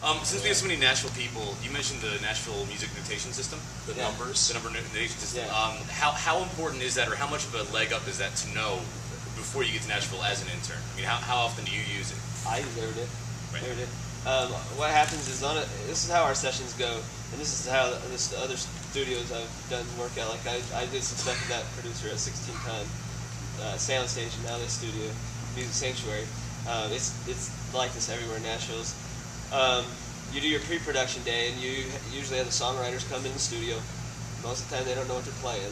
Since we have so many Nashville people, you mentioned the Nashville music notation system, the numbers, the number notation system. Yeah. How important is that, or how much of a leg up is that to know before you get to Nashville as an intern? I mean, how often do you use it? I use it every day. Right. Every day. What happens is this is how our sessions go, and this is how the other studios I've done work at. Like I did some stuff with that producer at 16 Ton Sound Station, now this studio, Music Sanctuary. It's like this everywhere in Nashville. You do your pre-production day, and you usually have the songwriters come in the studio. Most of the time, they don't know what they're playing,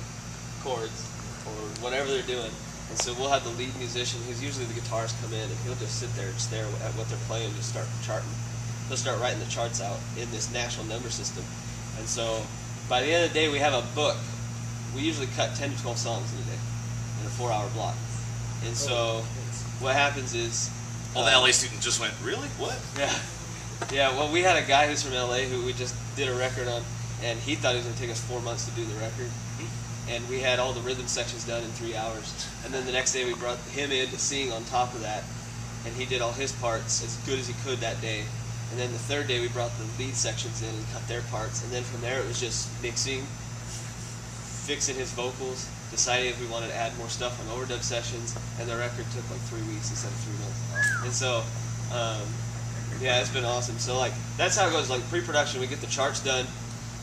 chords, or whatever they're doing. And so we'll have the lead musician, who's usually the guitarist, come in, and he'll just sit there and stare at what they're playing and just start charting. He'll start writing the charts out in this national number system. And so by the end of the day, we have a book. We usually cut 10 to 12 songs in a day, in a 4-hour block. And so what happens is... All the LA students just went, really? What? Yeah. Yeah, well, we had a guy who's from LA who we just did a record on, and he thought it was going to take us 4 months to do the record. And we had all the rhythm sections done in 3 hours. And then the next day we brought him in to sing on top of that, and he did all his parts as good as he could that day. And then the third day we brought the lead sections in and cut their parts. And then from there it was just mixing, fixing his vocals, deciding if we wanted to add more stuff on overdub sessions, and the record took like 3 weeks instead of 3 months. And so, yeah, it's been awesome. So like that's how it goes. Like pre-production, we get the charts done,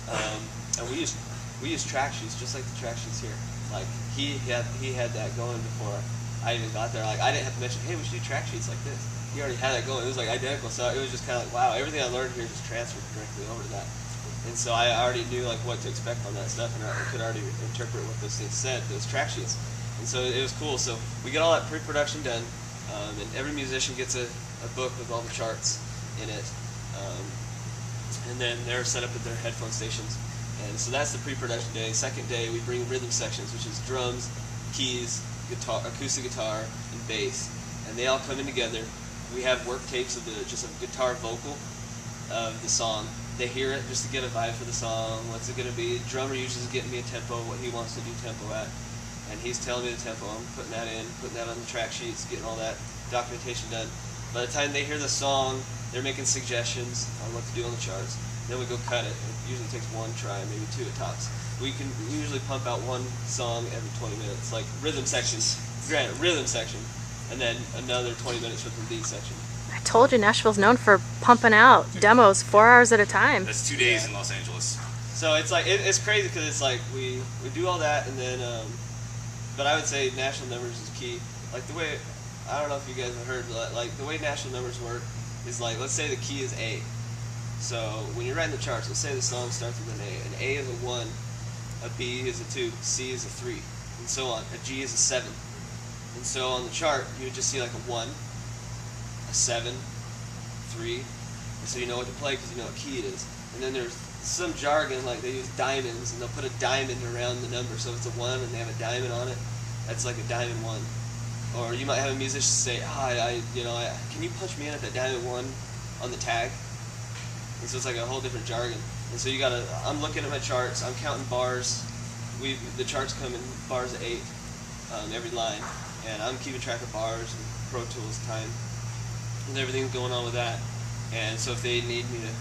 and we use track sheets just like the track sheets here. Like he had that going before I even got there. Like I didn't have to mention, hey, we should do track sheets like this. He already had that going. It was like identical. So it was just kind of like, wow, everything I learned here just transferred directly over to that. And so I already knew like what to expect on that stuff, and I could already interpret what those things said, those track sheets. And so it was cool. So we get all that pre-production done, and every musician gets a book with all the charts in it, and then they're set up at their headphone stations. And so that's the pre-production day. Second day, we bring rhythm sections, which is drums, keys, guitar, acoustic guitar, and bass, and they all come in together. We have work tapes of just a guitar vocal of the song. They hear it just to get a vibe for the song. What's it going to be? The drummer usually is getting me a tempo, what he wants to do tempo at, and he's telling me the tempo. I'm putting that in, putting that on the track sheets, getting all that documentation done. By the time they hear the song, they're making suggestions on what to do on the charts. Then we go cut it. It usually takes 1 try, maybe 2 at tops. We usually pump out 1 song every 20 minutes, like rhythm sections. Granted, rhythm section, and then another 20 minutes for the lead section. I told you Nashville's known for pumping out demos 4 hours at a time. That's 2 days in Los Angeles. So it's like it's crazy because it's like we do all that, and then but I would say national numbers is key. Like the way, I don't know if you guys have heard, like the way national numbers work is like, let's say the key is A. So when you're writing the charts, let's say the song starts with an A. An A is a 1, a B is a 2, C is a 3, and so on. A G is a 7. And so on the chart, you would just see like a 1, a 7, 3, and so you know what to play because you know what key it is. And then there's some jargon, like they use diamonds, and they'll put a diamond around the number. So if it's a 1 and they have a diamond on it, that's like a diamond 1. Or you might have a musician say, can you punch me in at that diamond 1 on the tag? And so it's like a whole different jargon. And so I'm looking at my charts, I'm counting bars. The charts come in bars of 8, every line. And I'm keeping track of bars and Pro Tools time and everything's going on with that. And so if they need me to,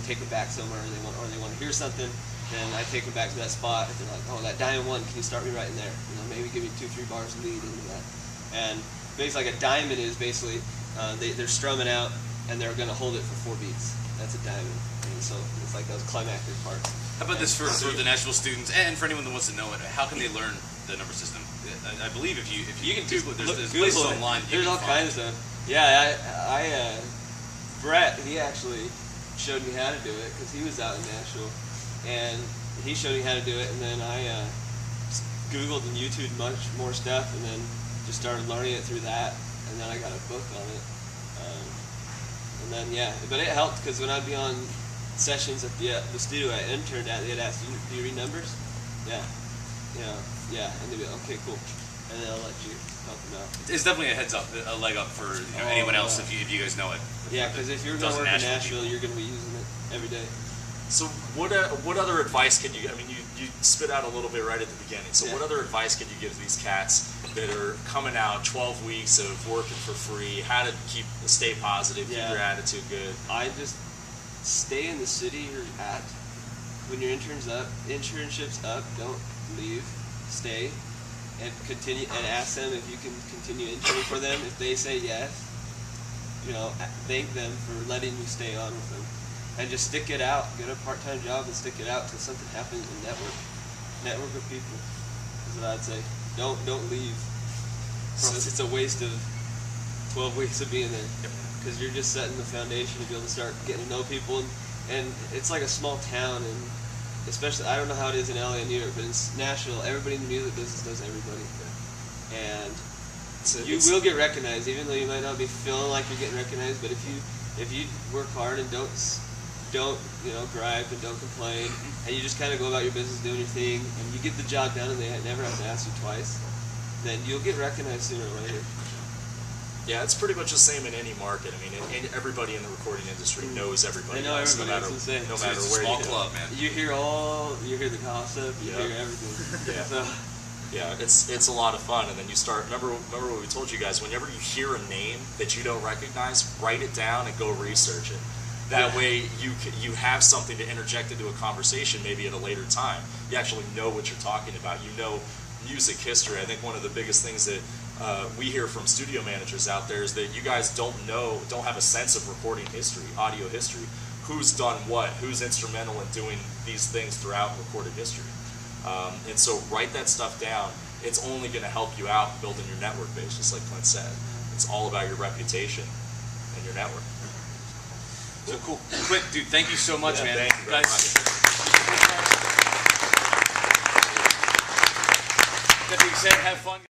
take it back somewhere, or they want to hear something, then I take them back to that spot. If they're like, oh, that diamond 1, can you start me right in there? Maybe give me 2-3 bars lead into that. And basically, like a diamond is basically they're strumming out and they're going to hold it for 4 beats. That's a diamond. And so it's like those climactic parts. How about this for the Nashville students and for anyone that wants to know it? How can they learn the number system? I believe if you can Google it, there's places online. There's all kinds of stuff. Yeah, Brett, he actually showed me how to do it because he was out in Nashville, and he showed me how to do it. And then I Googled and YouTubed much more stuff, and then just started learning it through that. And then I got a book on it. And then but it helped because when I'd be on sessions at the studio I interned at, they'd ask, do you read numbers? Yeah, and they'd be like, okay, cool, and then I'll let you help them out. It's definitely a leg up for anyone else if you guys know it. Yeah, because if you're going to work in Nashville, you're going to be using it every day. So what other advice can you? I mean, you spit out a little bit right at the beginning. So what other advice can you give to these cats that are coming out 12 weeks of working for free? How to stay positive, keep your attitude good? I just stay in the city you're at. When your internship's up, don't leave. Stay and continue, and ask them if you can continue interning for them. If they say yes, thank them for letting you stay on with them, and just stick it out. Get a part-time job and stick it out till something happens. And network with people is what I'd say. Don't leave. It's a waste of 12 weeks of being there, because you're just setting the foundation to be able to start getting to know people, and it's like a small town, and especially, I don't know how it is in LA and New York, but in Nashville, everybody in the music business knows everybody, and you will get recognized, even though you might not be feeling like you're getting recognized. But if you work hard and don't gripe and don't complain, and you just kind of go about your business doing your thing, and you get the job done, and they never have to ask you twice, then you'll get recognized sooner or later. Yeah, it's pretty much the same in any market. I mean, everybody in the recording industry knows everybody. They know else, everybody. no matter it's where a small you club, man. You hear the gossip, you hear everything. Yeah. So, yeah, it's a lot of fun, and then you start. Remember what we told you guys. Whenever you hear a name that you don't recognize, write it down and go research it. That way, you have something to interject into a conversation, maybe at a later time. You actually know what you're talking about. You know music history. I think one of the biggest things that we hear from studio managers out there is that you guys don't have a sense of recording history, audio history. Who's done what? Who's instrumental in doing these things throughout recorded history? And so write that stuff down. It's only going to help you out building your network base, just like Clint said. It's all about your reputation and your network. So cool. Clint, dude, thank you so much, man. Thank you very much. That being said, have fun.